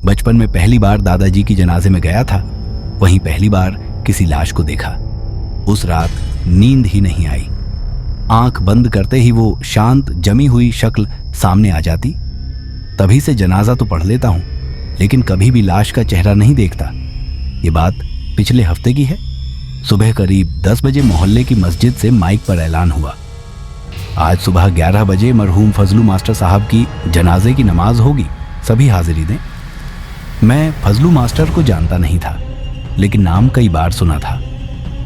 बचपन में पहली बार दादाजी की जनाजे में गया था, वहीं पहली बार किसी लाश को देखा। उस रात नींद ही नहीं आई। आंख बंद करते ही वो शांत जमी हुई शक्ल सामने आ जाती। तभी से जनाजा तो पढ़ लेता हूं, लेकिन कभी भी लाश का चेहरा नहीं देखता। ये बात पिछले हफ्ते की है। सुबह करीब 10 बजे मोहल्ले की मस्जिद से माइक पर ऐलान हुआ, आज सुबह 11 बजे मरहूम फजलू मास्टर साहब की जनाजे की नमाज होगी, सभी हाजिरी दें। मैं फजलू मास्टर को जानता नहीं था, लेकिन नाम कई बार सुना था।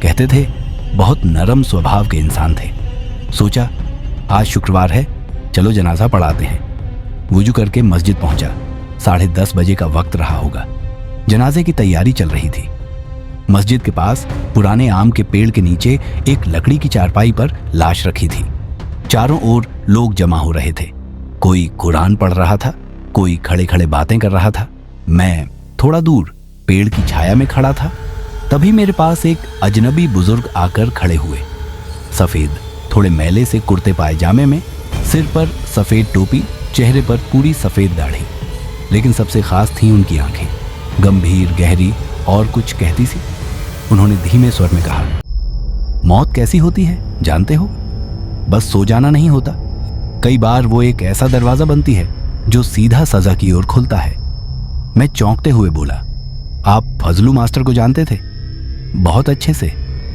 कहते थे बहुत नरम स्वभाव के इंसान थे। सोचा आज शुक्रवार है, चलो जनाजा पढ़ाते हैं। वुजू करके मस्जिद पहुंचा। 10:30 बजे का वक्त रहा होगा। जनाजे की तैयारी चल रही थी। मस्जिद के पास पुराने आम के पेड़ के नीचे एक लकड़ी की चारपाई पर लाश रखी थी। चारों ओर लोग जमा हो रहे थे। कोई कुरान पढ़ रहा था, कोई खड़े खड़े बातें कर रहा था। मैं थोड़ा दूर पेड़ की छाया में खड़ा था। तभी मेरे पास एक अजनबी बुजुर्ग आकर खड़े हुए। सफेद थोड़े मैले से कुर्ते पायजामे में, सिर पर सफेद टोपी, चेहरे पर पूरी सफेद दाढ़ी। लेकिन सबसे खास थी उनकी आंखें, गंभीर गहरी और कुछ कहती सी। उन्होंने धीमे स्वर में कहा, मौत कैसी होती है जानते हो? बस सो जाना नहीं होता। कई बार वो एक ऐसा दरवाजा बनती है जो सीधा सजा की ओर खुलता है। मैं चौंकते हुए बोला, आप फजलू मास्टर को जानते थे? बहुत अच्छे से।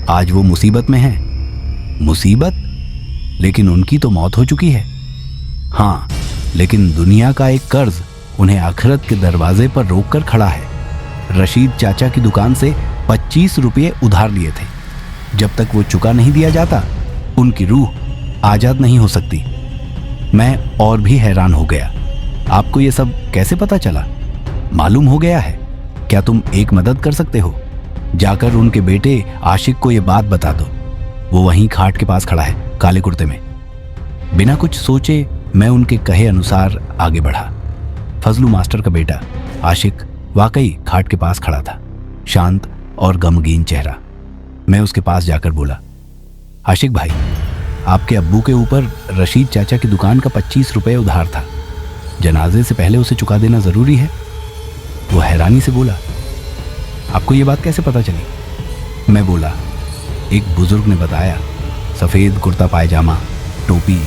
आज वो मुसीबत में हैं। मुसीबत? लेकिन उनकी तो मौत हो चुकी है। हाँ, लेकिन दुनिया का एक कर्ज उन्हें आखिरत के दरवाजे पर रोक कर खड़ा है। रशीद चाचा की दुकान से 25 रुपये उधार लिए थे। जब तक वो चुका नहीं दिया जाता, उनकी रूह आजाद नहीं हो सकती। मैं और भी हैरान हो गया। आपको ये सब कैसे पता चला? मालूम हो गया है? क्या तुम एक मदद कर सकते हो? जाकर उनके बेटे आशिक को ये बात बता दो। वो वहीं खाट के पास खड़ा है, काले कुर्ते में। बिना कुछ सोचे मैं उनके कहे अनुसार आगे बढ़ा। फजलू मास्टर का बेटा आशिक वाकई खाट के पास खड़ा था, शांत और गमगीन चेहरा। मैं उसके पास जाकर बोला, आशिक भाई, आपके अब्बू के ऊपर रशीद चाचा की दुकान का 25 रुपये उधार था। जनाजे से पहले उसे चुका देना जरूरी है। वो हैरानी से बोला, आपको ये बात कैसे पता चली? मैं बोला, एक बुजुर्ग ने बताया। सफेद कुर्ता पायजामा, टोपी,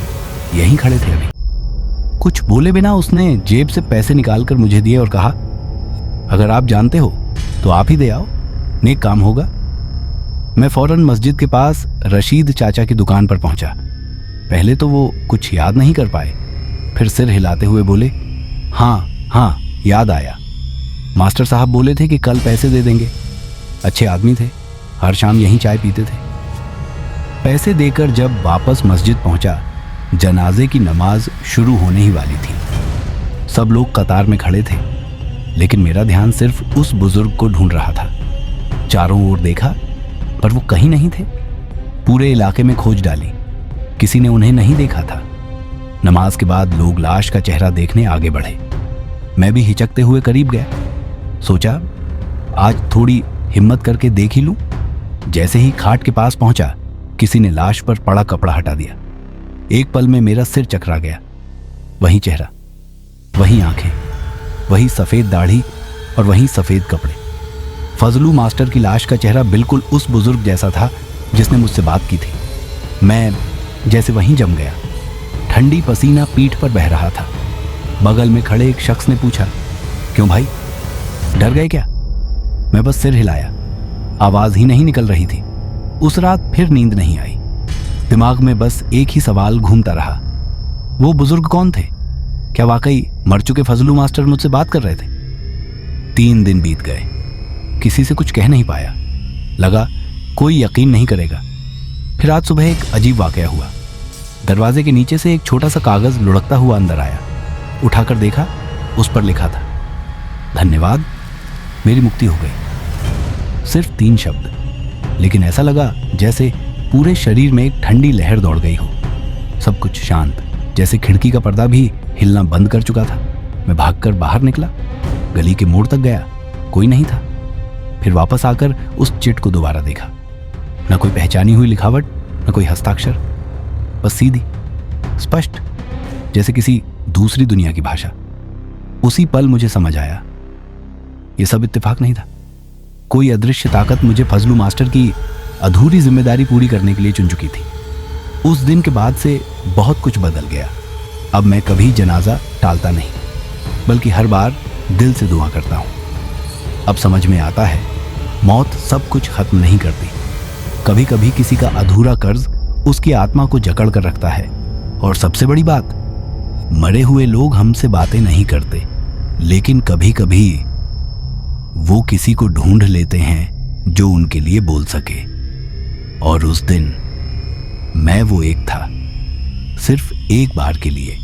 यहीं खड़े थे अभी। कुछ बोले बिना उसने जेब से पैसे निकालकर मुझे दिए और कहा, अगर आप जानते हो तो आप ही दे आओ, नेक काम होगा। मैं फौरन मस्जिद के पास रशीद चाचा की दुकान पर पहुंचा। पहले तो वो कुछ याद नहीं कर पाए, फिर सिर हिलाते हुए बोले, हाँ याद आया। मास्टर साहब बोले थे कि कल पैसे दे देंगे। अच्छे आदमी थे, हर शाम यहीं चाय पीते थे। पैसे देकर जब वापस मस्जिद पहुंचा, जनाजे की नमाज शुरू होने ही वाली थी। सब लोग कतार में खड़े थे, लेकिन मेरा ध्यान सिर्फ उस बुजुर्ग को ढूंढ रहा था। चारों ओर देखा, पर वो कहीं नहीं थे। पूरे इलाके में खोज डाली, किसी ने उन्हें नहीं देखा था। नमाज के बाद लोग लाश का चेहरा देखने आगे बढ़े। मैं भी हिचकते हुए करीब गया। सोचा आज थोड़ी हिम्मत करके देख ही लूं। जैसे ही खाट के पास पहुंचा, किसी ने लाश पर पड़ा कपड़ा हटा दिया। एक पल में मेरा सिर चकरा गया। वही चेहरा, वही आंखें, वही सफेद दाढ़ी और वही सफेद कपड़े। फजलू मास्टर की लाश का चेहरा बिल्कुल उस बुजुर्ग जैसा था जिसने मुझसे बात की थी। मैं जैसे वहीं जम गया। ठंडी पसीना पीठ पर बह रहा था। बगल में खड़े एक शख्स ने पूछा, क्यों भाई, डर गए क्या? मैं बस सिर हिलाया। आवाज ही नहीं निकल रही थी। उस रात फिर नींद नहीं आई। दिमाग में बस एक ही सवाल घूमता रहा, वो बुजुर्ग कौन थे? क्या वाकई मर चुके फजलू मास्टर मुझसे बात कर रहे थे? 3 दिन बीत गए, किसी से कुछ कह नहीं पाया। लगा कोई यकीन नहीं करेगा। फिर आज सुबह एक अजीब वाकया हुआ। दरवाजे के नीचे से एक छोटा सा कागज लुढ़कता हुआ अंदर आया। उठाकर देखा, उस पर लिखा था, धन्यवाद, मेरी मुक्ति हो गई। सिर्फ 3 शब्द, लेकिन ऐसा लगा जैसे पूरे शरीर में एक ठंडी लहर दौड़ गई हो। सब कुछ शांत, जैसे खिड़की का पर्दा भी हिलना बंद कर चुका था। मैं भागकर बाहर निकला, गली के मोड़ तक गया, कोई नहीं था। फिर वापस आकर उस चिट को दोबारा देखा। न कोई पहचानी हुई लिखावट, न कोई हस्ताक्षर, बस सीधी, स्पष्ट, जैसे किसी दूसरी दुनिया की भाषा। उसी पल मुझे समझ आया, ये सब इत्तेफाक नहीं था। कोई अदृश्य ताकत मुझे फजलू मास्टर की अधूरी जिम्मेदारी पूरी करने के लिए चुन चुकी थी। उस दिन के बाद से बहुत कुछ बदल गया। अब मैं कभी जनाजा टालता नहीं, बल्कि हर बार दिल से दुआ करता हूं। अब समझ में आता है, मौत सब कुछ खत्म नहीं करती। कभी कभी किसी का अधूरा कर्ज उसकी आत्मा को जकड़ कर रखता है। और सबसे बड़ी बात, मरे हुए लोग हमसे बातें नहीं करते, लेकिन कभी कभी वो किसी को ढूंढ लेते हैं जो उनके लिए बोल सके। और उस दिन मैं वो एक था, सिर्फ एक बार के लिए।